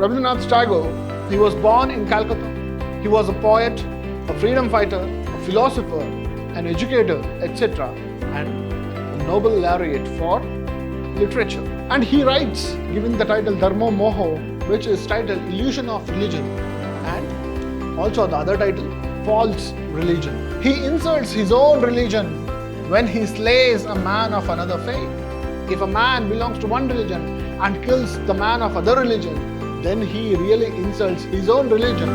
Rabindranath Tagore, he was born in Calcutta. He was a poet, a freedom fighter, a philosopher, an educator, etc. and a Nobel laureate for literature. And he writes, giving the title Dharmo Moho, which is titled Illusion of Religion, and also the other title, False Religion. He inserts his own religion when he slays a man of another faith. If a man belongs to one religion and kills the man of other religion, then he really insults his own religion.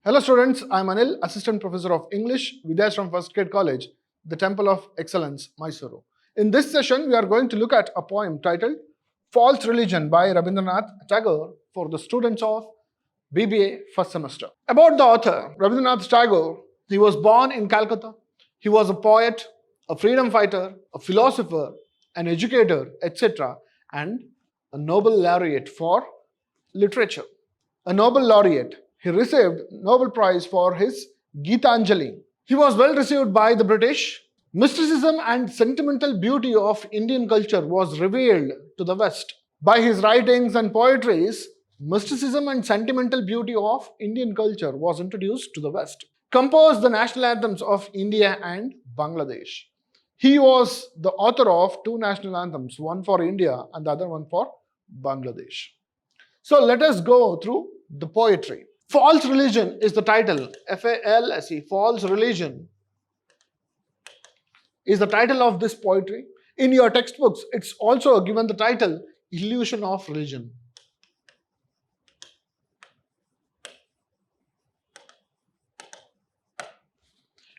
Hello students, I am Anil, Assistant Professor of English, Vidhyaashram First Grade College, the Temple of Excellence, MYSURU. In this session, we are going to look at a poem titled False Religion by Rabindranath Tagore for the students of B.Ba first semester. About the author, Rabindranath Tagore, he was born in Calcutta. He was a poet, a freedom fighter, a philosopher, an educator, etc. and a Nobel laureate for literature. A Nobel laureate. He received Nobel Prize for his Gitanjali. He was well received by the British. Mysticism and sentimental beauty of Indian culture was revealed to the West. By his writings and poetries, mysticism and sentimental beauty of Indian culture was introduced to the West. Composed the national anthems of India and Bangladesh. He was the author of two national anthems, one for India and the other one for Bangladesh. So let us go through the poetry. False Religion is the title, F-A-L-S-E, False Religion is the title of this poetry. In your textbooks, it's also given the title, Illusion of Religion.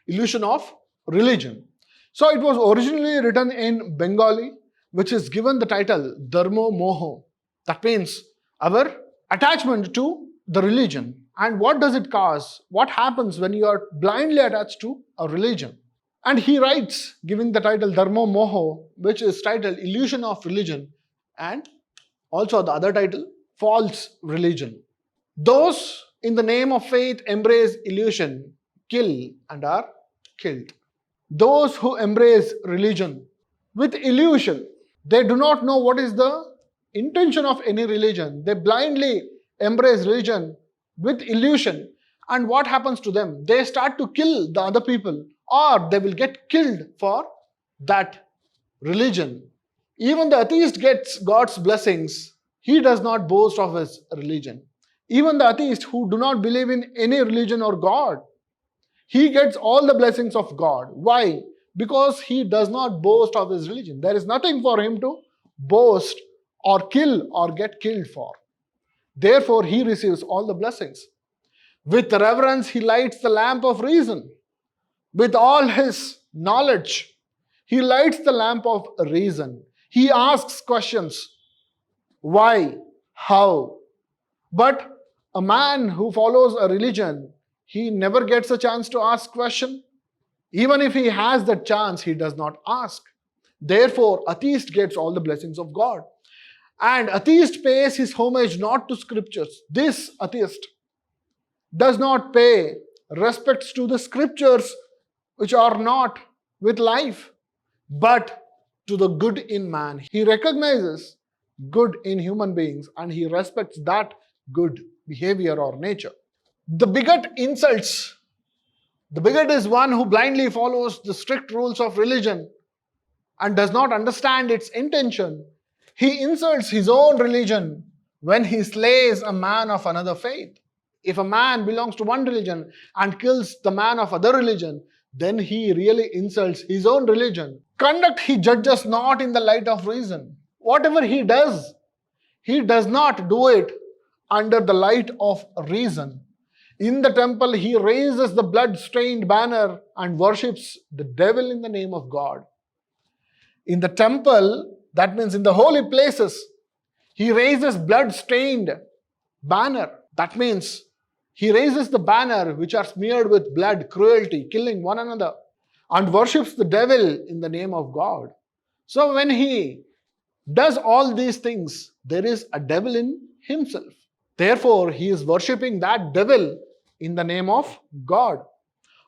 Illusion of Religion. So it was originally written in Bengali, which is given the title Dharmo Moho. That means our attachment to the religion. And what does it cause? What happens when you are blindly attached to a religion? And he writes, giving the title Dharmo Moho, which is titled Illusion of Religion, and also the other title, False Religion. Those in the name of faith embrace illusion, kill and are killed. Those who embrace religion with illusion, they do not know what is the intention of any religion. They blindly embrace religion with illusion. And what happens to them? They start to kill the other people, or they will get killed for that religion. Even the atheist gets God's blessings. He does not boast of his religion. Even the atheist who do not believe in any religion or God, he gets all the blessings of God. Why? Because he does not boast of his religion. There is nothing for him to boast or kill or get killed for. Therefore, he receives all the blessings. With reverence, he lights the lamp of reason. With all his knowledge, he lights the lamp of reason. He asks questions. Why? How? But a man who follows a religion, he never gets a chance to ask question. Even if he has that chance, he does not ask. Therefore, atheist gets all the blessings of God. And atheist pays his homage not to scriptures. This atheist does not pay respects to the scriptures which are not with life, but to the good in man. He recognizes good in human beings and he respects that good behavior or nature. The bigot insults. The bigot is one who blindly follows the strict rules of religion and does not understand its intention. He insults his own religion when he slays a man of another faith. If a man belongs to one religion and kills the man of other religion, then he really insults his own religion. Conduct he judges not in the light of reason. Whatever he does not do it under the light of reason. In the temple, he raises the blood-stained banner and worships the devil in the name of God. In the temple, that means in the holy places, he raises blood-stained banner. That means he raises the banner which are smeared with blood, cruelty, killing one another, and worships the devil in the name of God. So when he does all these things, there is a devil in himself. Therefore, he is worshipping that devil in the name of God.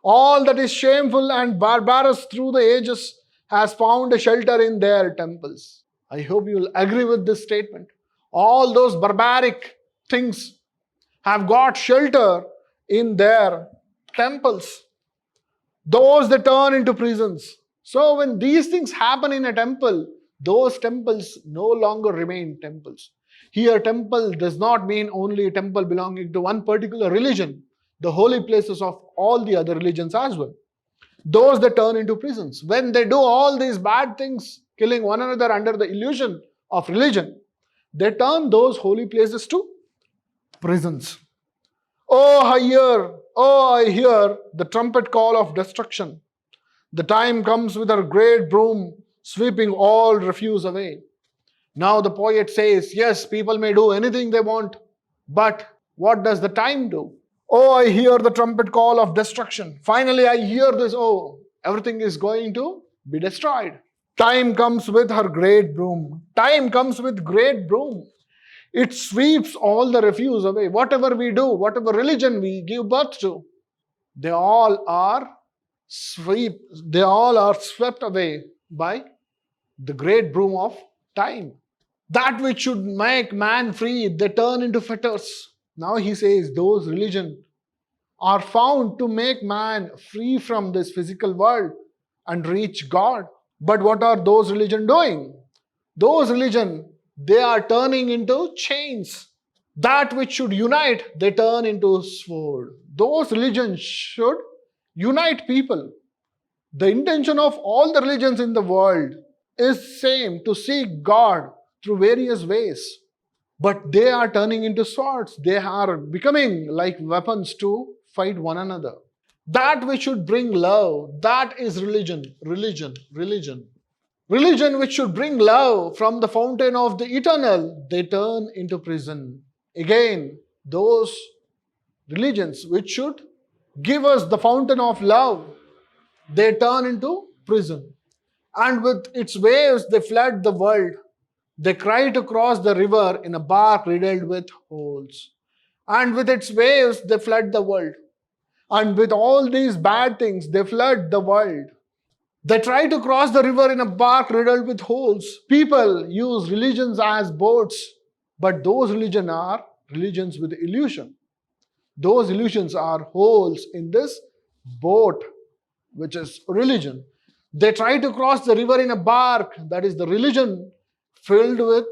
All that is shameful and barbarous through the ages has found a shelter in their temples. I hope you will agree with this statement. All those barbaric things have got shelter in their temples. Those they turn into prisons. So when these things happen in a temple, those temples no longer remain temples. Here, temple does not mean only a temple belonging to one particular religion, the holy places of all the other religions as well. Those that turn into prisons. When they do all these bad things, killing one another under the illusion of religion, they turn those holy places to prisons. I hear the trumpet call of destruction. The time comes with her great broom, sweeping all refuse away. Now the poet says, yes, people may do anything they want, but what does the time do? I hear the trumpet call of destruction. Finally, I hear this, everything is going to be destroyed. Time comes with her great broom. Time comes with great broom. It sweeps all the refuse away. Whatever we do, whatever religion we give birth to, they all are swept away by the great broom of time. That which should make man free, they turn into fetters. Now he says those religions are found to make man free from this physical world and reach God. But what are those religions doing? Those religions, they are turning into chains. That which should unite, they turn into sword. Those religions should unite people. The intention of all the religions in the world is same, to seek God through various ways. But they are turning into swords. They are becoming like weapons to fight one another. That which should bring love, that is religion. Religion which should bring love from the fountain of the eternal, they turn into prison. Again, those religions which should give us the fountain of love, they turn into prison. And with its waves, they flood the world. They cry to cross the river in a bark riddled with holes. And with its waves, they flood the world. And with all these bad things, they flood the world. They try to cross the river in a bark riddled with holes. People use religions as boats, but those religions are religions with illusion. Those illusions are holes in this boat, which is religion. They try to cross the river in a bark, that is the religion filled with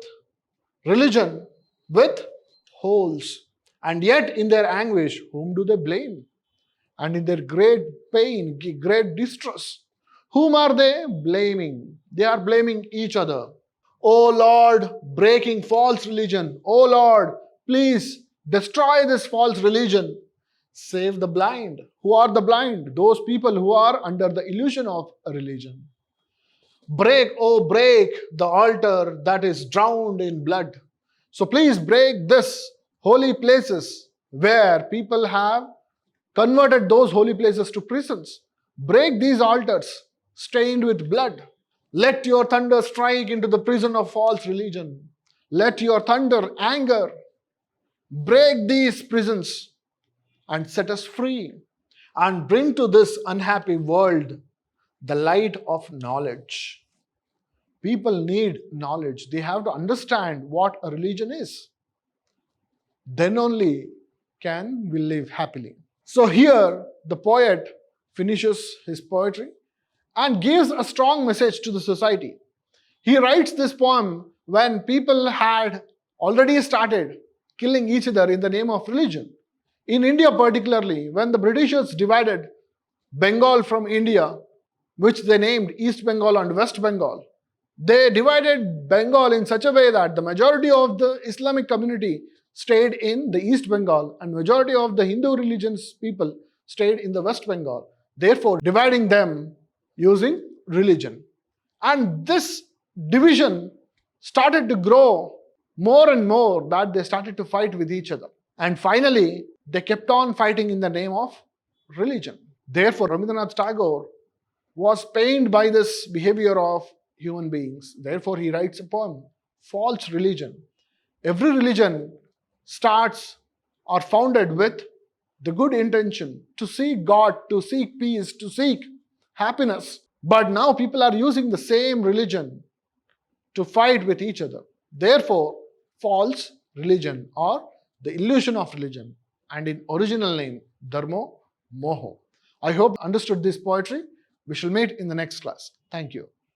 religion with holes. And yet in their anguish, whom do they blame? And in their great pain, great distress, whom are they blaming? They are blaming each other. O Lord, breaking false religion. O Lord, please destroy this false religion. Save the blind. Who are the blind? Those people who are under the illusion of a religion. Break the altar that is drowned in blood. So please break this holy places where people have converted those holy places to prisons. Break these altars stained with blood. Let your thunder strike into the prison of false religion. Let your thunder anger break these prisons and set us free, and bring to this unhappy world the light of knowledge. People need knowledge. They have to understand what a religion is. Then only can we live happily. So here the poet finishes his poetry and gives a strong message to the society. He writes this poem when people had already started killing each other in the name of religion. In India particularly, when the Britishers divided Bengal from India, which they named East Bengal and West Bengal, they divided Bengal in such a way that the majority of the Islamic community stayed in the East Bengal and majority of the Hindu religions people stayed in the West Bengal, therefore dividing them using religion. And this division started to grow more and more, that they started to fight with each other. And finally, they kept on fighting in the name of religion. Therefore, Rabindranath Tagore was pained by this behavior of human beings. Therefore, he writes a poem, False Religion. Every religion starts or founded with the good intention to seek God, to seek peace, to seek happiness. But now people are using the same religion to fight with each other. Therefore, false religion or the illusion of religion, and in original name, Dharmo Moho. I hope you understood this poetry. We shall meet in the next class. Thank you.